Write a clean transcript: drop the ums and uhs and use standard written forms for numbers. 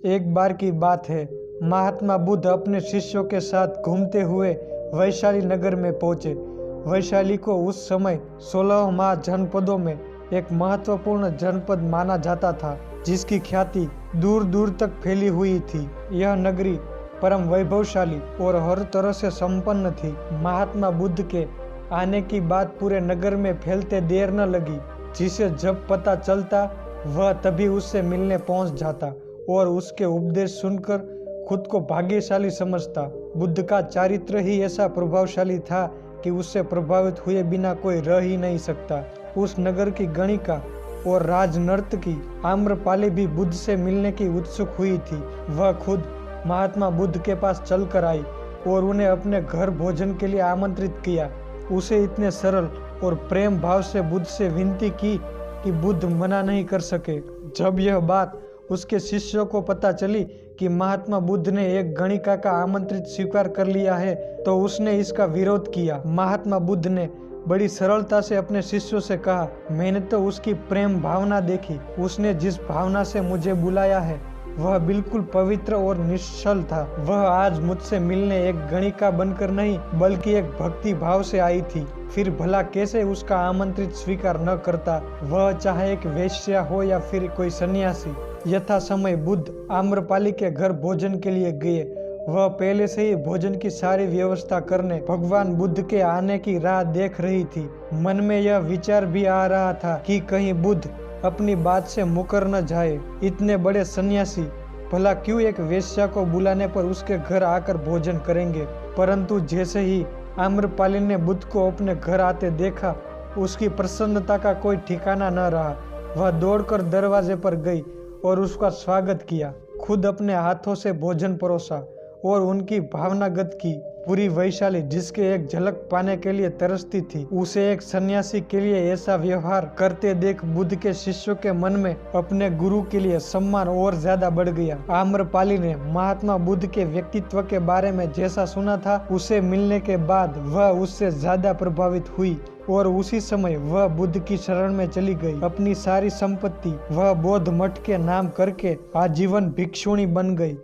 एक बार की बात है, महात्मा बुद्ध अपने शिष्यों के साथ घूमते हुए वैशाली नगर में पहुंचे। वैशाली को उस समय 16 महाजनपदों में एक महत्वपूर्ण जनपद माना जाता था, जिसकी ख्याति दूर दूर तक फैली हुई थी। यह नगरी परम वैभवशाली और हर तरह से संपन्न थी। महात्मा बुद्ध के आने की बात पूरे नगर में फैलते देर न लगी। जिसे जब पता चलता वह तभी उससे मिलने पहुंच जाता और उसके उपदेश सुनकर खुद को भाग्यशाली समझता। बुद्ध का चारित्र ही ऐसा प्रभावशाली था कि उससे प्रभावित हुए बिना कोई रह ही नहीं सकता। उस नगर की गणिका और राजनर्तकी आम्रपाली भी बुद्ध से मिलने की उत्सुक हुई थी। वह खुद महात्मा बुद्ध के पास चलकर आई और उन्हें अपने घर भोजन के लिए आमंत्रित किया। उसे इतने सरल और प्रेम भाव से बुद्ध से विनती की कि बुद्ध मना नहीं कर सके। जब यह बात उसके शिष्यों को पता चली कि महात्मा बुद्ध ने एक गणिका का आमंत्रित स्वीकार कर लिया है, तो उसने इसका विरोध किया। महात्मा बुद्ध ने बड़ी सरलता से अपने शिष्यों से कहा, मैंने तो उसकी प्रेम भावना देखी। उसने जिस भावना से मुझे बुलाया है वह बिल्कुल पवित्र और निश्चल था। वह आज मुझसे मिलने एक गणिका बनकर नहीं बल्कि एक भक्ति भाव से आई थी। फिर भला कैसे उसका आमंत्रित स्वीकार न करता, वह चाहे एक वेश्या हो या फिर कोई सन्यासी। यथा समय बुद्ध आम्रपाली के घर भोजन के लिए गए। वह पहले से ही भोजन की सारी व्यवस्था करने भगवान बुद्ध के आने की राह देख रही थी। मन में यह विचार भी आ रहा था कि कहीं बुद्ध अपनी बात से मुकर न जाए। इतने बड़े सन्यासी भला क्यों एक वेश्या को बुलाने पर उसके घर आकर भोजन करेंगे। परंतु जैसे ही आम्रपाली ने बुद्ध को अपने घर आते देखा, उसकी प्रसन्नता का कोई ठिकाना न रहा। वह दौड़कर दरवाजे पर गई और उसका स्वागत किया। खुद अपने हाथों से भोजन परोसा और उनकी भावनागत की पूरी वैशाली, जिसके एक झलक पाने के लिए तरसती थी, उसे एक सन्यासी के लिए ऐसा व्यवहार करते देख बुद्ध के शिष्यों के मन में अपने गुरु के लिए सम्मान और ज्यादा बढ़ गया। आम्रपाली ने महात्मा बुद्ध के व्यक्तित्व के बारे में जैसा सुना था, उसे मिलने के बाद वह उससे ज्यादा प्रभावित हुई और उसी समय वह बुद्ध की शरण में चली गई। अपनी सारी संपत्ति वह बौद्ध मठ के नाम करके आजीवन भिक्षुणी बन गई।